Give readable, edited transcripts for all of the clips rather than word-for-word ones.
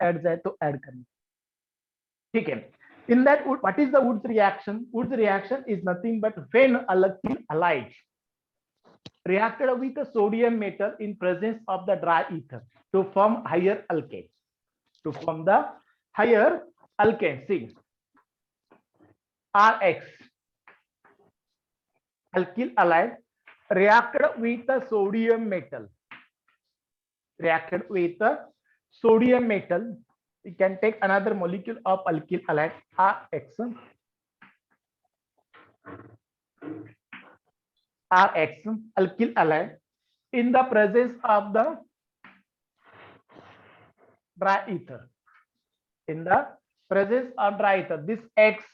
Add जाए तो add करना, ठीक है। In that, what is the Woods reaction? Woods reaction is nothing but when alkyl halide reacted with a sodium metal in presence of the dry ether to form higher alkane. To form the higher alkane, see, Rx, alkyl halide reacted with a sodium metal. Reacted with a sodium metal. We can take another molecule of alkyl halide, Rx. Rx, alkyl halide, in the presence of the dry ether. In the presence of dry ether, this X,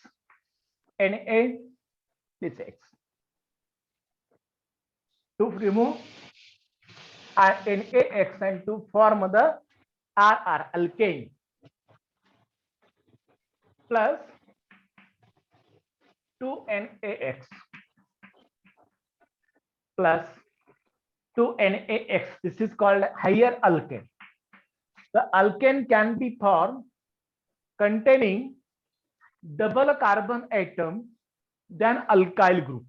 Na, this X. To remove NaX and to form the RR, alkane, plus 2NaX plus 2NaX. This is called higher alkane. The alkane can be formed containing double carbon atom than alkyl group.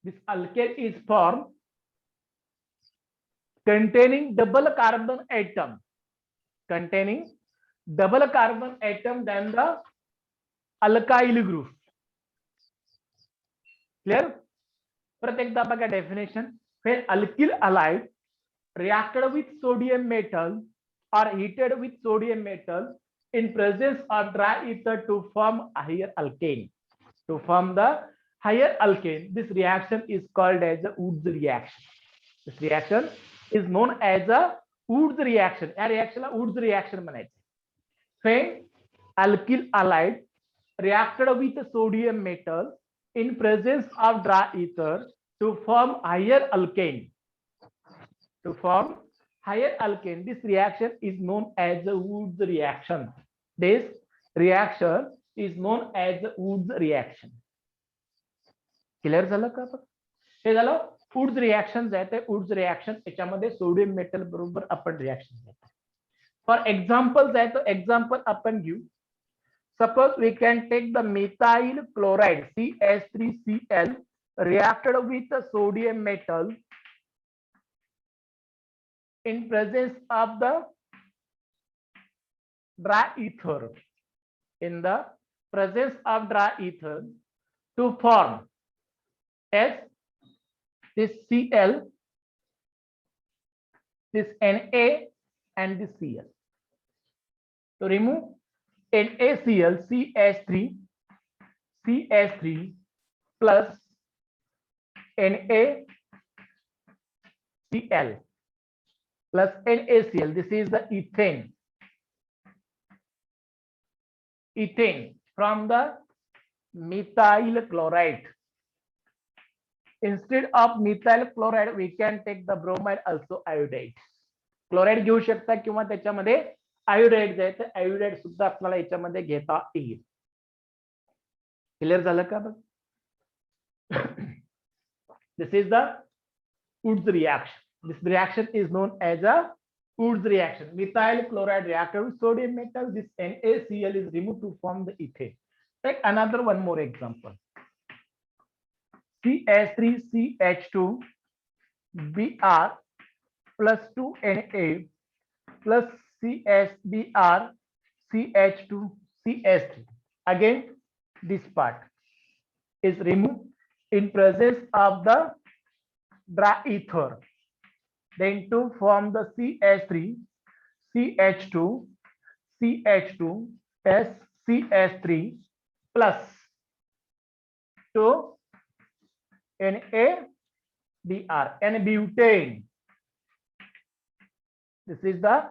This alkane is formed containing double carbon atom, containing double carbon atom than the alkyl group. Clear? परत एकदा बघा definition. When alkyl halide reacted with sodium metal or heated with sodium metal in presence of dry ether to form a higher alkane. To form the higher alkane, this reaction is called as a Woods reaction. This reaction is known as a Woods reaction. या reaction Woods reaction म्हणायचं. When alkyl halide reacted with sodium metal in presence of dry ether to form higher alkane. To form higher alkane, this reaction is known as the Woods reaction. This reaction is known as the Woods reaction. Clear झालं का? हे झालं Woods reaction आहे ते Woods reaction याच्यामध्ये sodium metal बरोबर आपण reaction घेतो. For example आहे तो एक्झाम्पल आपण घेऊ. Suppose we can take the methyl chloride CH3Cl reacted with the sodium metal in presence of the dry ether. In the presence of dry ether to form S, this Cl, this Na and this Cl. To remove NaCl, CH3 plus NaCl plus NaCl. This is the ethane. Ethane from the methyl chloride. Instead of methyl chloride, we can take the bromide also iodide. Chloride घेऊ शकता किंवा त्याच्यामध्ये iodide जायचं, iodide सुद्धा आपल्याला याच्यामध्ये घेता येईल. क्लिअर झालं का? बघ, this is the Woods reaction. This reaction is known as a Woods reaction. Methyl chloride reacted with sodium metal. This NaCl is removed to form the ethane. Take another one more example. CH3CH2 Br plus 2Na plus CSBr CH2 CH3. Again, this part is removed in presence of the dry ether. Then to form the CH3 CH2 CH2 SCH3 plus 2 NaBr, N-butane. This is the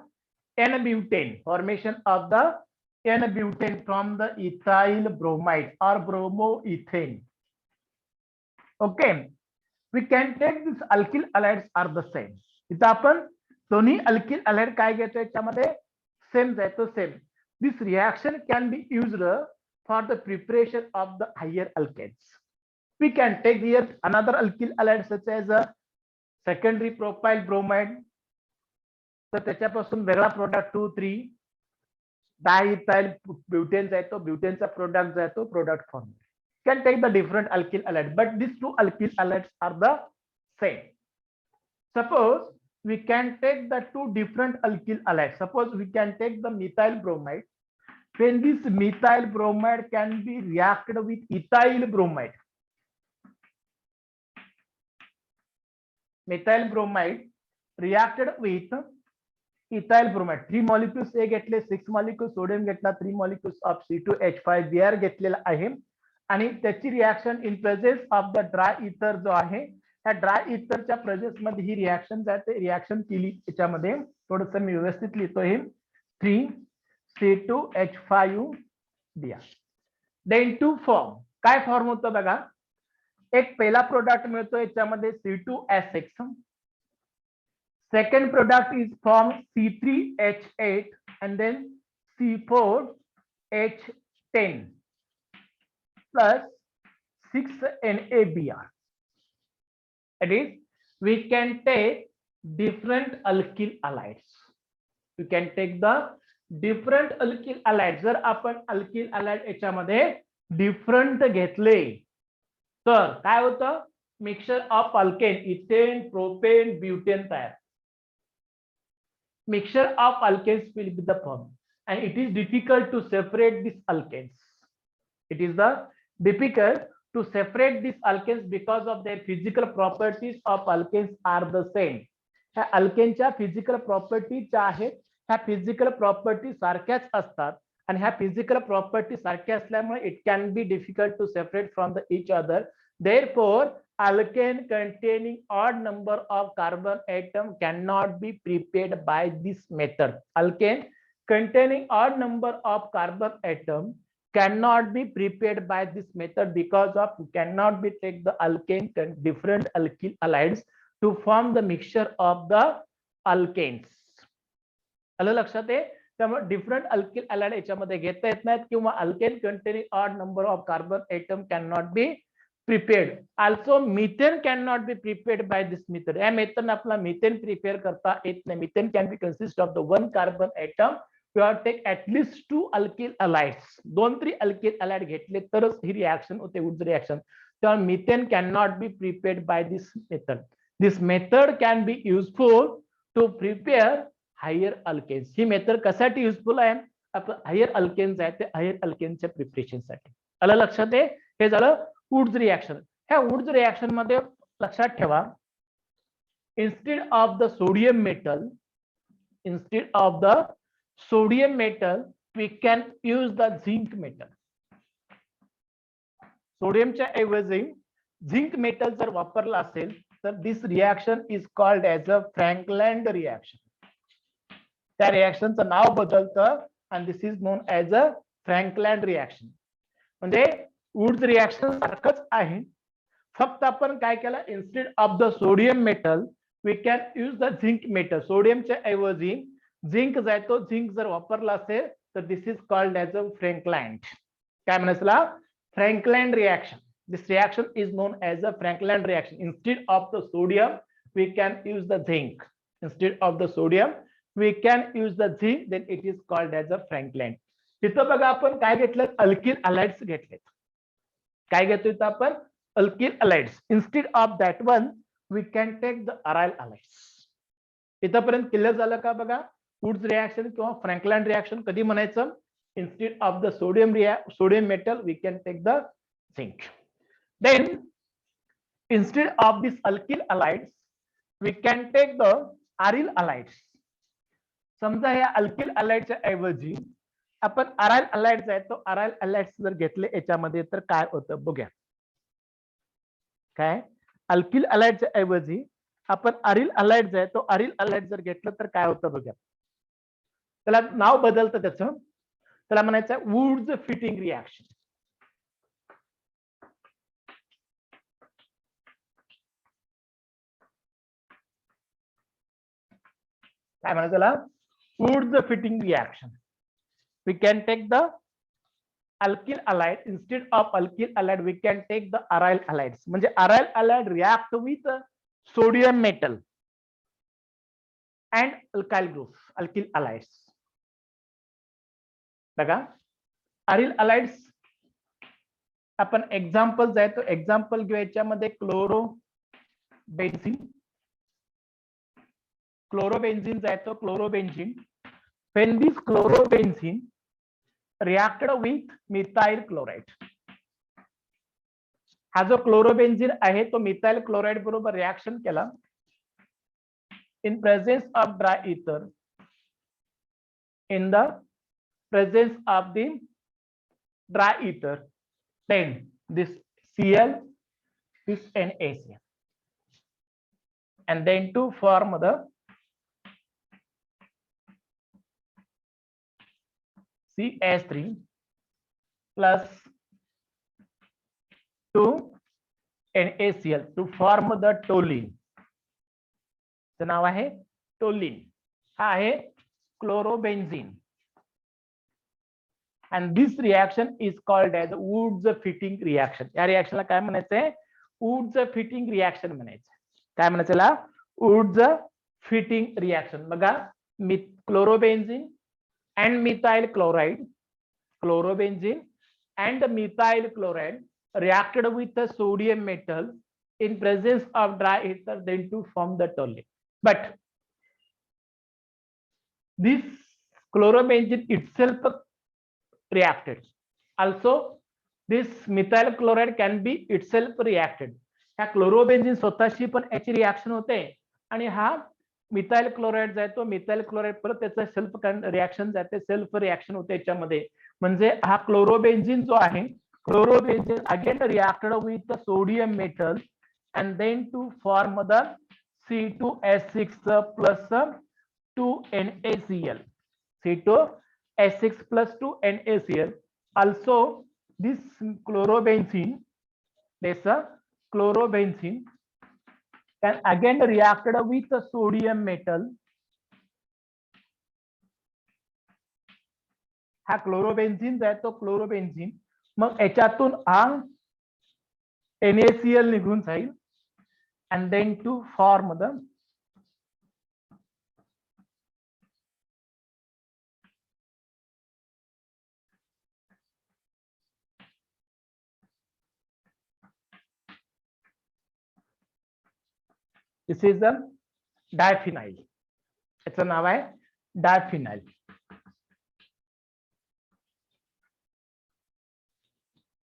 N-butane, formation of the N-butane from the ethyl bromide or bromoethane. Okay, we can take this alkyl halides are the same. इथं आपण दोन्ही alkyl halide काय घेतोय त्यामध्ये same जातो same. This reaction can be used for the preparation of the higher alkanes. We can take here another alkyl halide such as a secondary propyl bromide, तर त्याच्यापासून वेगळा प्रोडक्ट 2 3 डायइथाइल ब्युटेनचा येतो, ब्युटेनचा product जो आहे तो product form. Can take the different alkyl halides, but these two alkyl halides are the same. Suppose we can take the two different alkyl halides. Suppose we can take the methyl bromide. When this methyl bromide can be reacted with ethyl bromide. Methyl bromide reacted with ethyl bromide. 3 molecules A घेतले, 6 molecules sodium घेतला, 3 molecules of C2H5Br घेतलेला आहे. आणि त्याची reaction in presence of the dry ether जो आहे, त्या dry इथरच्या presence मध्ये ही रिएक्शन जाते. रिएक्शन केली त्याच्यामध्ये थोडंसं मी व्यवस्थित लिहितो हे 3C2H5Br. देन टू फॉर्म काय फॉर्म होतं बघा, एक पहिला प्रोडक्ट मिळतो याच्यामध्ये C2H6, second product is form C3H8 and then C4H10 plus 6NaBr. That is, we can take different alkyl halides. We can take the different alkyl halides. जर आपण alkyl halide याच्यामध्ये डिफरंट घेतले तर काय होतं, mixture of alkane, ethane, propane, butane तयार. Mixture of alkanes will be the form, and it is difficult to separate these alkanes. It is the difficult to separate these alkanes because of their physical properties of alkanes are the same. ह्या अल्केनच्या physical property ज्या आहेत ह्या physical property सारख्याच असतात, आणि ह्या physical property सारख्या असल्यामुळे it can be difficult to separate from the each other. Therefore, alkane containing odd number of carbon atom cannot be prepared by this method. Alkane containing odd number of carbon atom cannot be prepared by this method because of cannot be take the alkane different alkyl halides to form the mixture of the alkanes. आलं लक्षात आहे. त्यामुळे different alkyl halide याच्यामध्ये घेता येत नाहीत, किंवा alkane containing odd number of carbon atom can not be prepared. Also methane can not be prepared by this method. या मेथड आपला मिथेन प्रिपेअर करता येत नाही. Methane can be consist of the 1 carbon atom. You have take at least 2 alkyl halides. 2-3 alkyl halide घेतले तरच ही reaction होते, Wurtz reaction. तर methane can not be prepared by this method. This method can be useful to prepare higher alkanes. ही method कशासाठी useful आहे, आपण higher alkanes आहे ते हायर अल्केन्सच्या प्रिपरेशन साठी. आलं लक्षात आहे. हे झालं वुड्स रिएक्शन. ह्या वुड्स रिएक्शन मध्ये लक्षात ठेवा, instead of the sodium metal we can use the zinc metal. सोडियमच्या ऐवजी झिंक मेटल जर वापरला असेल तर this reaction is called as a Frankland reaction. त्या रिएक्शनचं नाव बदलतं आणि this is known as a Frankland reaction. म्हणजे वुड्स रिएक्शन सारखंच आहे, फक्त आपण काय केलं, instead of the sodium metal we can use the zinc metal. सोडियमच्या ऐवजी झिंक जातो, झिंक जर वापरला असेल तर this is called as a Frankland. काय म्हणायचं, Frankland reaction. This reaction is known as a Frankland reaction. Instead of the sodium we can use the zinc. Instead of the sodium we can use the zinc, then it is called as a Frankland. तिथं बघा आपण काय घेतलं, alkyl हॅलाइड्स घेतलेत. काय घेतो इथं आपण, alkyl halides. Instead of that one we can take the aryl halides. इथंपर्यंत क्लिअर झालं का बघा. वुड्स रिएक्शन किंवा फ्रँकलँड रिएक्शन कधी म्हणायचं, instead of the sodium metal we can take the zinc. Then instead of this alkyl halides we can take the aryl halides. समजा या alkyl हॅलाइडच्या ऐवजी आपण अराइल हॅलाइड्स आहे, तो अराइल हॅलाइड्स जर घेतले याच्यामध्ये तर काय होतं बघूया. काय, अल्किल हॅलाइडच्या ऐवजी आपण अरिल हॅलाइड्स आहे, तो अरिल हॅलाइड जर घेतलं तर काय होतं बघूया. त्याला नाव बदलतं त्याचं, त्याला म्हणायचं वुड्स फिटिंग रिएक्शन. काय म्हणायचं त्याला, Wurtz fitting reaction. We can take the alkyl halide. Instead of alkyl halide we can take the aryl halides. म्हणजे aryl halide react with sodium metal and alkyl groups, alkyl halides. बघा aryl अलाइड्स आपण examples आहे तो example घेऊ. याच्यामध्ये chlorobenzene, chlorobenzene आहे तो chlorobenzene. when this chlorobenzene reacted with methyl chloride, हा जो क्लोरोबेन्झिन आहे तो मिथाइल क्लोराइड बरोबर रिएक्शन केला in presence of dry ether, in the presence of the dry ether, then this Cl, this NaCl, and then to form the CH3 plus 2 NaCl to form the toluene. चं नाव आहे toluene. हा आहे chlorobenzene. and this reaction is called as Woods fitting reaction. या रिएक्शनला काय म्हणायचंय? Woods fitting reaction म्हणायचं. काय म्हणायचं याला? Woods fitting reaction. बघा chlorobenzene and methyl chloride, chlorobenzene and methyl chloride reacted with the sodium metal in presence of dry ether, then to form the toluene. But this chlorobenzene itself reacted. Also, this methyl chloride can be itself reacted. ह्या chlorobenzene स्वतःशी पण याची reaction होते आणि हा methyl chloride जातो, methyl chloride परत त्याचं सेल्फ रिएक्शन जाते, सेल्फ रिएक्शन होते याच्यामध्ये. म्हणजे हा क्लोरोबेन्झिन जो आहे, chlorobenzene again reacted with the sodium metal and then to form the C2H6 plus 2NaCl, C2H6 plus 2NaCl. Also this chlorobenzene, can again reacted with the sodium metal. हा chlorobenzene आहे तो chlorobenzene, मग याच्यातून हा NaCl निघून जाईल and then to form the this is the diphenyl. याचं नाव आहे diphenyl.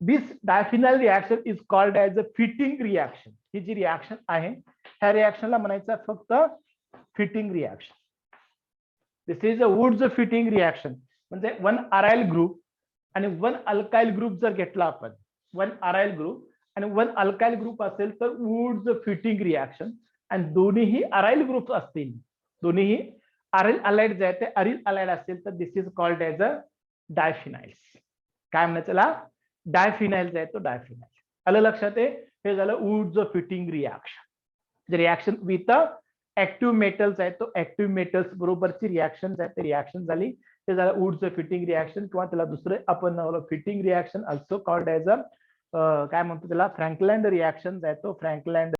This diphenyl reaction is called as a fitting reaction. ही जी रिएक्शन आहे ह्या रिएक्शनला म्हणायचं फक्त fitting reaction. This is a Wurtz fitting reaction. म्हणजे वन अराइल ग्रुप आणि वन अल्काइल ग्रुप जर घेतला आपण, वन अराइल ग्रुप आणि वन अल्काइल ग्रुप असेल तर वुड्स फिटिंग रिएक्शन. आणि दोन्हीही अराइल ग्रुप असतील, दोन्हीही अरिल अलाइड जे आहे ते अरिल अलाइड असतील तर this is called as a diphenyls. काय म्हणायचं त्याला? डायफिनाइल जे आहे तो डायफिनाइल. आलं लक्षात आहे? हे झालं वुड्स फिटिंग रिएक्शन. जे रिएक्शन विथ ऍक्टिव्ह मेटल्स आहे तो ऍक्टिव्ह मेटल्स बरोबरची रिएक्शन आहे ते रिएक्शन झाली, ते झालं वुड्स फिटिंग रिएक्शन. किंवा त्याला दुसरं आपण नावलं Fittig reaction, also called as a काय म्हणतो त्याला फ्रँकलँड रिएक्शन आहे तो फ्रँकलँड